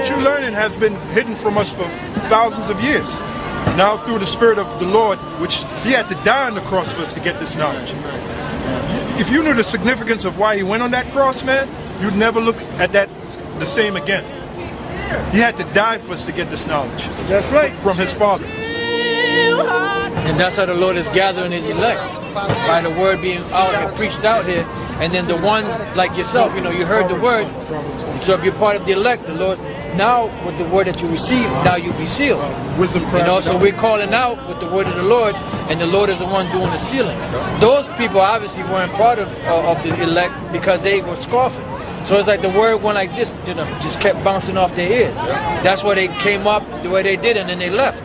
true learning has been hidden from us for thousands of years. Now through the Spirit of the Lord, which He had to die on the cross for us to get this knowledge. If you knew the significance of why He went on that cross, man, you'd never look at that the same again. He had to die for us to get this knowledge. That's right. From His Father. And that's how the Lord is gathering His elect, by the word being out and preached out here. And then the ones like yourself, you know, you heard the word. So if you're part of the elect, the Lord, now with the word that you receive, now you'll be sealed. Wisdom, you know, so we're calling out with the word of the Lord, and the Lord is the one doing the sealing. Those people obviously weren't part of the elect because they were scoffing. So it's like the word went like this, you know, just kept bouncing off their ears. That's why they came up the way they did, and then they left.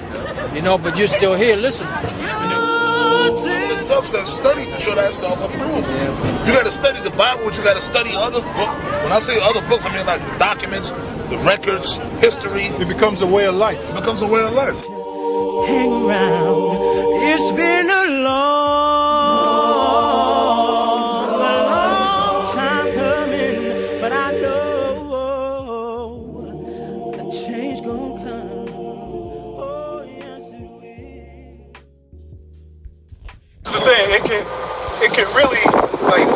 You know, but you're still here listening. It's self-study to show that self-approved. You got to study the Bible, but you got to study other books. When I say other books, I mean like the documents, the records, history. It becomes a way of life. It becomes a way of life. Hang around. It's been a long time coming, but I know a change gonna come. Oh, yes it will. The thing, it can really, like,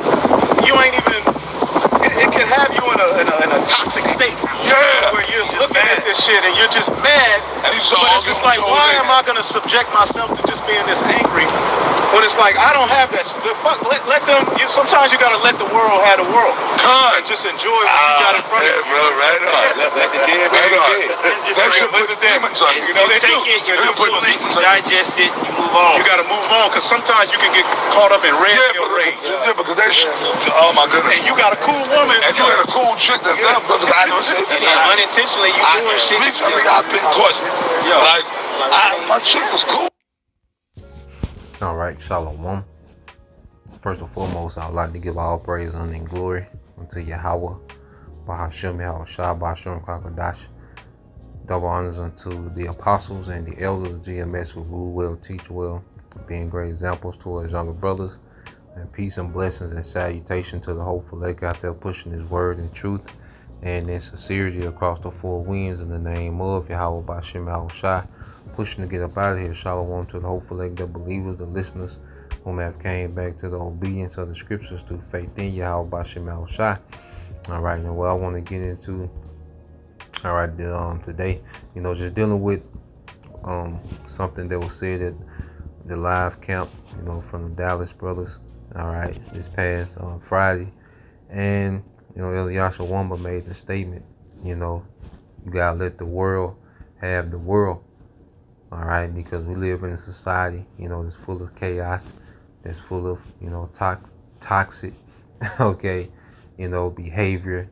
you ain't even, it can have you in a toxic state. Yeah. Where you're looking at this shit and you're just mad. But it's just like, why am I gonna subject myself to just being this angry? When it's like, I don't have that. Fuck, let them. Sometimes you gotta let the world have the world. Con. Just enjoy what you got in front of you. Bro, right on. Let the dead right on. That should put the demons on you. You know, they do. Digest it, you move on. You gotta move on, because sometimes you can get caught up in rage. Yeah, because that shit, oh my goodness. And you got a cool woman. And you got a cool chick that's down, because I know shit. And then unintentionally you doing shit. Recently I've been caught. Like, my chick was cool. Alright, Shalom. First and foremost, I would like to give all praise, honor, and glory unto Yahweh, Bahashem Yahweh Shah, Bahashem Kakadash. Double honors unto the apostles and the elders of GMS who rule well, teach well, being great examples towards younger brothers. And peace and blessings and salutation to the hopeful lake out there pushing His word and truth and in sincerity across the four winds in the name of Yahweh Bahashem Yahweh Shah. Pushing to get up out of here. Shalom to the hopeful lake, the believers, the listeners whom have came back to the obedience of the scriptures through faith in Yahweh Bahashem Yahweh Shah. Alright, now what I want to get into today, you know, just dealing with something that was said at the live camp, you know, from the Dallas brothers, alright, this past Friday. And, you know, Eliashua Wamba made the statement, you know, you gotta let the world have the world, alright, because we live in a society, you know, that's full of chaos, that's full of, you know, toxic, okay, you know, behavior.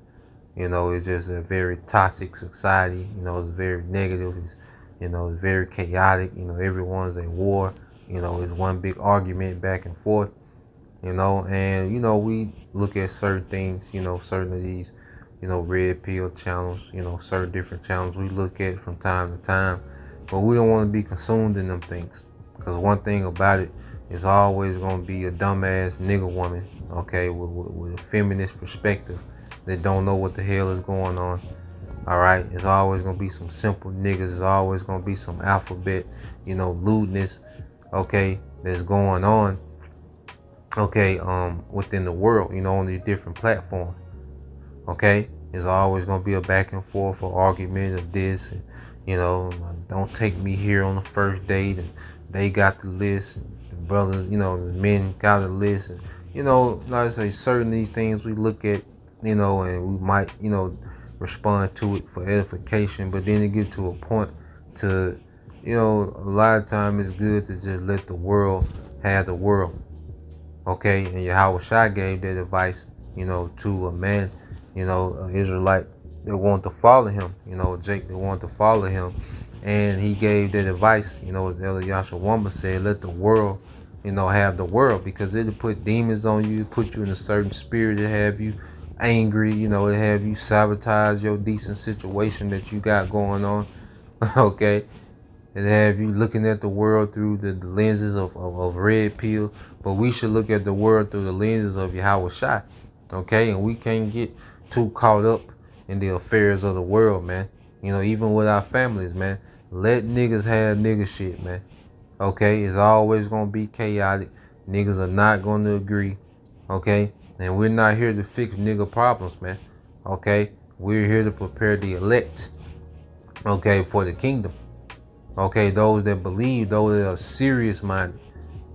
You know, it's just a very toxic society. You know, it's very negative. It's, you know, it's very chaotic. You know, everyone's at war. You know, it's one big argument back and forth. You know, and, you know, we look at certain things, you know, certain of these, you know, red pill channels, you know, certain different channels we look at from time to time. But we don't want to be consumed in them things. Because one thing about it is always going to be a dumbass nigga woman, okay, with a feminist perspective, that don't know what the hell is going on. Alright, it's always gonna be some simple niggas, it's always gonna be some alphabet, you know, lewdness, okay, that's going on, okay, within the world, you know, on these different platforms. Okay, there's always gonna be a back and forth or argument of this, and, you know, don't take me here on the first date, and they got the list, and the brothers, you know, the men got the list, and, you know, like I say, certain these things we look at, you know, and we might, you know, respond to it for edification, but then it get to a point to, you know, a lot of time it's good to just let the world have the world. Okay, and Yahweh Shai gave that advice, you know, to a man, you know, an Israelite that wanted to follow him, you know, Jake that wanted to follow him, and he gave that advice, you know, as Eliashua Wamba said, let the world, you know, have the world, because it'll put demons on you, put you in a certain spirit to have you angry, you know, to have you sabotage your decent situation that you got going on, okay, and have you looking at the world through the lenses of red pill. But we should look at the world through the lenses of Yahweh Shai, okay, and we can't get too caught up in the affairs of the world, man, You know, even with our families, man. Let niggas have nigga shit, man. Okay, it's always gonna be chaotic. Niggas are not gonna agree. Okay, and we're not here to fix nigga problems, man. Okay, we're here to prepare the elect. Okay, for the kingdom. Okay, those that believe, those that are serious minded.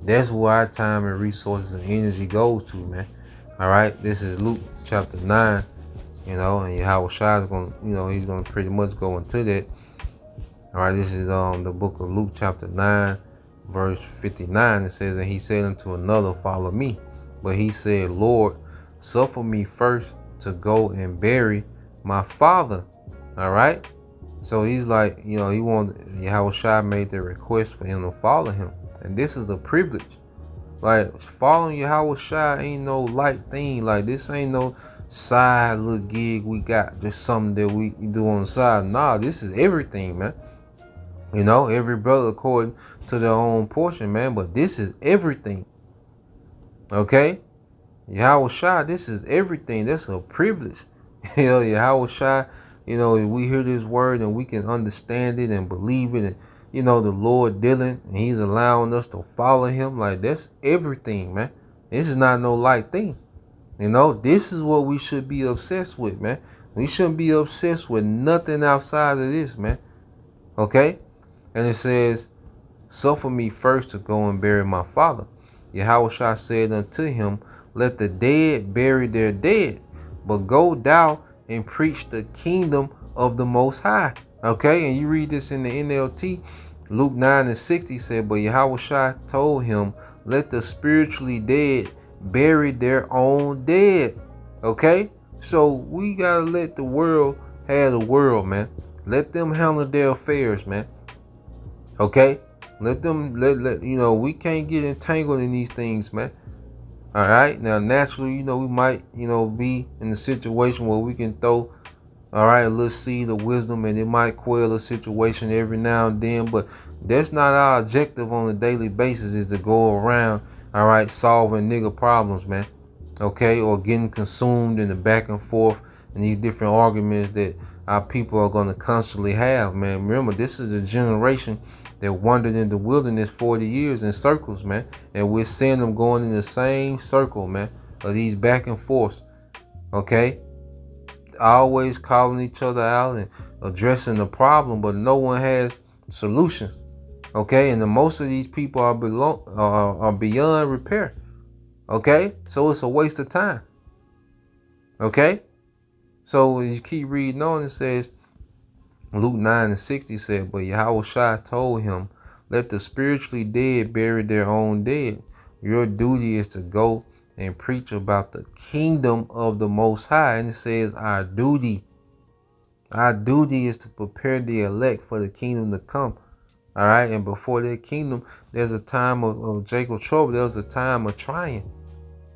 That's where our time and resources and energy goes to, man. All right, this is Luke chapter 9. You know, and Yahweh Shai is gonna, you know, he's gonna pretty much go into that. All right, this is the book of Luke chapter 9, verse 59. It says, and he said unto another, follow me. But he said, Lord, suffer me first to go and bury my father. All right. So he's like, you know, he wanted, Yahweh Shai made the request for him to follow him. And this is a privilege. Like, following Yahweh Shai ain't no light thing. Like, this ain't no side little gig we got, just something that we do on the side. Nah, this is everything, man. You know, every brother according to their own portion, man. But this is everything. Okay? Yahweh Shai, this is everything. That's a privilege. You know, Yahweh Shai, you know, if we hear this word and we can understand it and believe it, and, you know, the Lord dealing, and he's allowing us to follow him, like, that's everything, man. This is not no light thing. You know, this is what we should be obsessed with, man. We shouldn't be obsessed with nothing outside of this, man. Okay? And it says, suffer me first to go and bury my father. Yahweh Shai said unto him, let the dead bury their dead, but go thou and preach the kingdom of the Most High. Okay, and you read this in the NLT, Luke 9:60 said, but Yahweh Shai told him, let the spiritually dead bury their own dead. Okay, so we gotta let the world have the world, man. Let them handle their affairs, man. Okay, let them let you know, we can't get entangled in these things, man. All right, now naturally, you know, we might, you know, be in a situation where we can throw, all right, a little seed of wisdom, and it might quell a situation every now and then, but that's not our objective on a daily basis, is to go around, all right, solving nigga problems, man. Okay, or getting consumed in the back and forth and these different arguments that our people are going to constantly have, man. Remember, this is a generation that wandered in the wilderness 40 years in circles, man. And we're seeing them going in the same circle, man, of these back and forths. Okay? Always calling each other out and addressing the problem, but no one has solutions. Okay? And most of these people are beyond repair. Okay? So it's a waste of time. Okay? So you keep reading on, it says, Luke 9:60 said, but Yahweh Shai told him, let the spiritually dead bury their own dead. Your duty is to go and preach about the kingdom of the Most High. And it says our duty is to prepare the elect for the kingdom to come. All right. And before that kingdom, there's a time of Jacob trouble. There's a time of trying.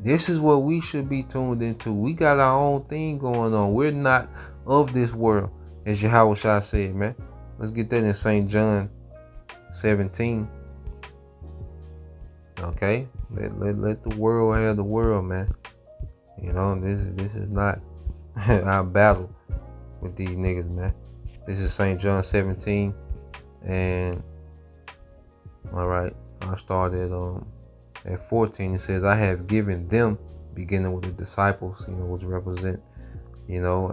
This is what we should be tuned into. We got our own thing going on. We're not of this world, as Yahweh Shai said, man. Let's get that in St. John 17. Okay, let the world have the world, man. You know, this is not our battle with these niggas, man. This is St. John 17, and all right, I started at 14. It says, I have given them, beginning with the disciples, you know, which represent, you know,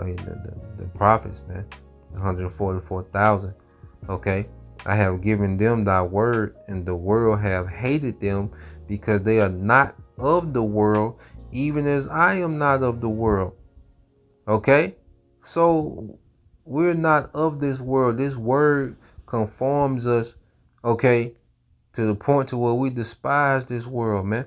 the prophets, man, 144,000. Okay, I have given them thy word, and the world have hated them, because they are not of the world, even as I am not of the world. Okay, so we're not of this world. This word conforms us, okay, to the point to where we despise this world, man.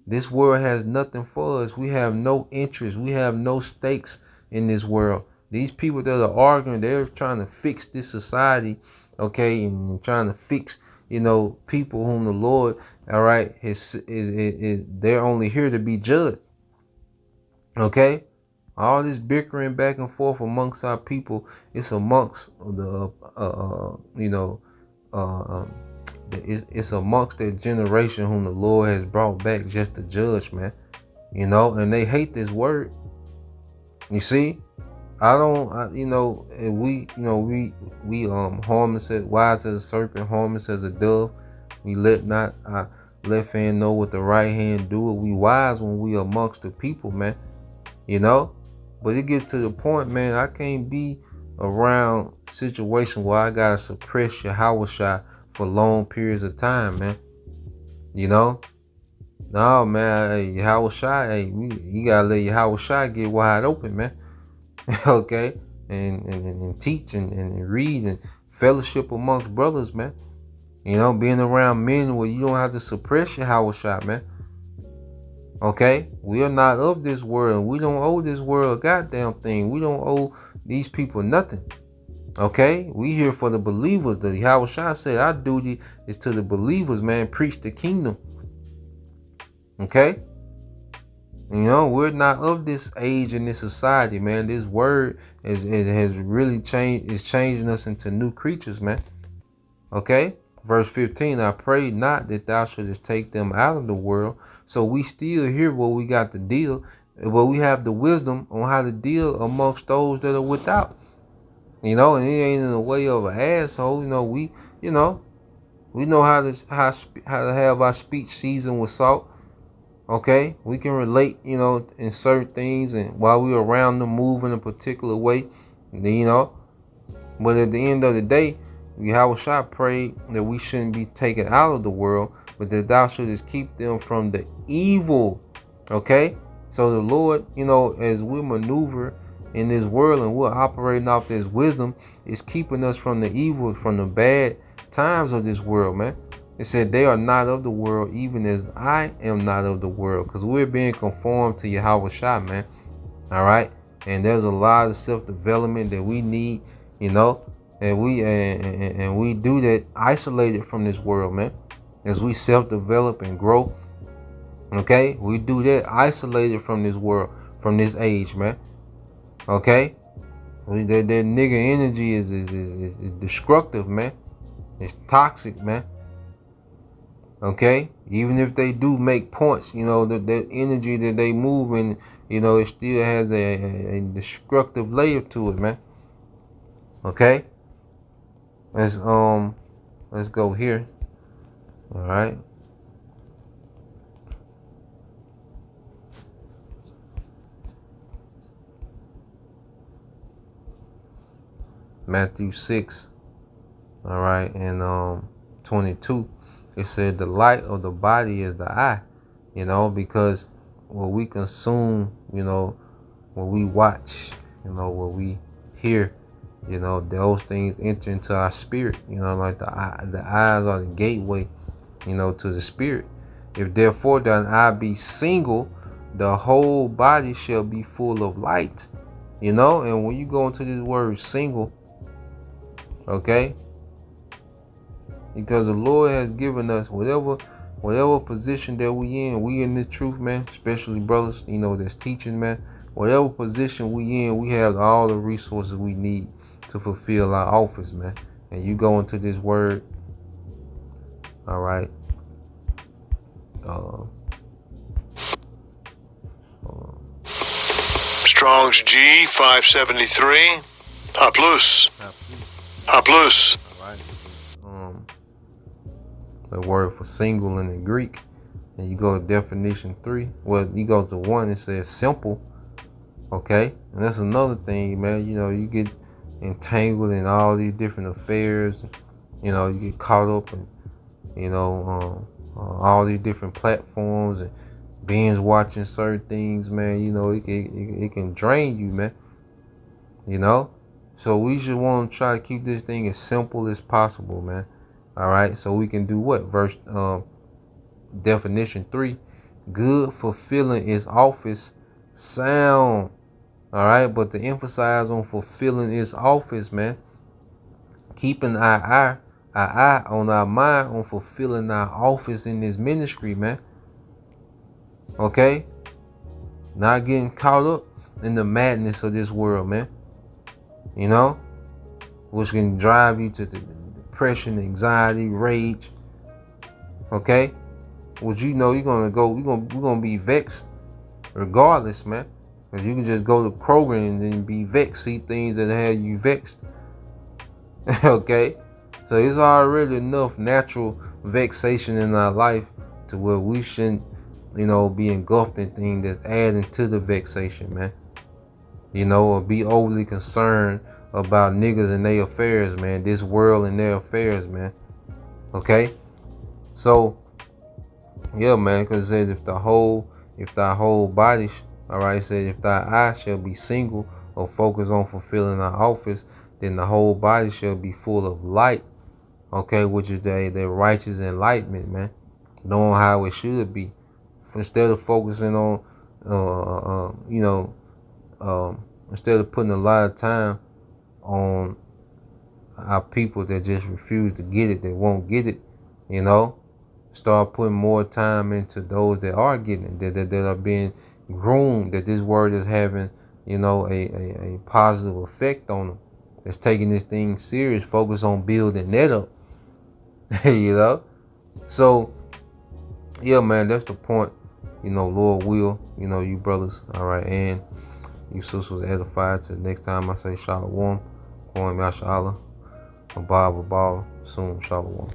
This world has nothing for us. We have no interest. We have no stakes in this world. These people that are arguing, they're trying to fix this society, okay, and trying to fix, you know, people whom the Lord, all right, they're only here to be judged. Okay, all this bickering back and forth amongst our people, it's amongst the, it's amongst that generation whom the Lord has brought back just to judge, man. You know, and they hate this word. You see, you know, we, you know, we harmless as wise as a serpent, harmless as a dove. We let not our left hand know what the right hand do. We wise when we amongst the people, man. You know, but it gets to the point, man. I can't be around situation where I gotta suppress your house shot for long periods of time, man. You know, no, man. Hey, your house shot, hey, you gotta let your house shot get wide open, man. Okay, and teach and read and fellowship amongst brothers, man. You know, being around men where you don't have to suppress your house shot, man. Okay, we are not of this world. We don't owe this world a goddamn thing. We don't owe these people nothing. Okay, we here for the believers. The Yahweh Shah said our duty is to the believers, man. Preach the kingdom. Okay, you know, we're not of this age in this society, man. This word has really changed. Is changing us into new creatures, man. Okay, verse 15. I pray not that thou shouldest take them out of the world. So we still hear what we got to deal, but we have the wisdom on how to deal amongst those that are without. You know, and it ain't in the way of an asshole. You know, we know how to have our speech seasoned with salt. Okay, we can relate, you know, in certain things, and while we're around them, move in a particular way, you know. But at the end of the day, Yahweh Shah prayed that we shouldn't be taken out of the world, but that thou shouldest keep them from the evil. Okay, so the Lord, you know, as we maneuver in this world and we're operating off this wisdom, is keeping us from the evil, from the bad times of this world, man. It said they are not of the world, even as I am not of the world, because we're being conformed to Yahweh Shah, man. All right, and there's a lot of self-development that we need, you know, and we do that isolated from this world, man. As we self-develop and grow, okay, we do that isolated from this world, from this age, man. Okay, that nigga energy is destructive, man. It's toxic, man. Okay, even if they do make points, you know, that energy that they move in, you know, it still has a destructive layer to it, man. Okay, let's go here. All right. Matthew 6. All right, and 22. It said the light of the body is the eye, you know, because what we consume, you know, what we watch, you know, what we hear, you know, those things enter into our spirit, you know, like the eyes are the gateway, you know, to the spirit. If therefore thine eye be single, the whole body shall be full of light, you know. And when you go into this word single, okay, because the Lord has given us whatever position that we in this truth, man, especially brothers, you know, that's teaching, man, whatever position we in, we have all the resources we need to fulfill our office, man. And you go into this word, all right, Strong's G 573. Haplus. Haplus. The word for single in the Greek, and you go to definition 3. Well, you go to 1, it says simple. Okay, and that's another thing, man. You know, you get entangled in all these different affairs. You know, you get caught up in, you know, all these different platforms and binge watching certain things, man. You know, it can drain you, man. You know, so we should want to try to keep this thing as simple as possible, man. All right, so we can do what? Definition 3, good, fulfilling its office, sound. All right, but to emphasize on fulfilling its office, man, keeping our eye on our mind on fulfilling our office in this ministry, man. Okay, not getting caught up in the madness of this world, man. You know, which can drive you to the depression, anxiety, rage. Okay, which, you know, we're gonna be vexed regardless, man. Because you can just go to Kroger and then be vexed, see things that have you vexed. Okay? So it's already enough natural vexation in our life to where we shouldn't, be engulfed in things that's adding to the vexation, man. Or be overly concerned about niggas and their affairs, man. This world and their affairs, man. Okay? So, yeah, man, because it says if thy whole body, it says if thy eye shall be single or focus on fulfilling thy office, then the whole body shall be full of light. Okay, which is the righteous enlightenment, man. Knowing how it should be. Instead of focusing on, instead of putting a lot of time on our people that just refuse to get it, that won't get it, start putting more time into those that are getting it, that are being groomed, that this word is having, a positive effect on them. That's taking this thing serious, focus on building that up. So, yeah, man, that's the point. Lord will, you brothers, all right, and you sisters edified. Till next time I say shalom, Kwame Yashala, Abba, soon shalom.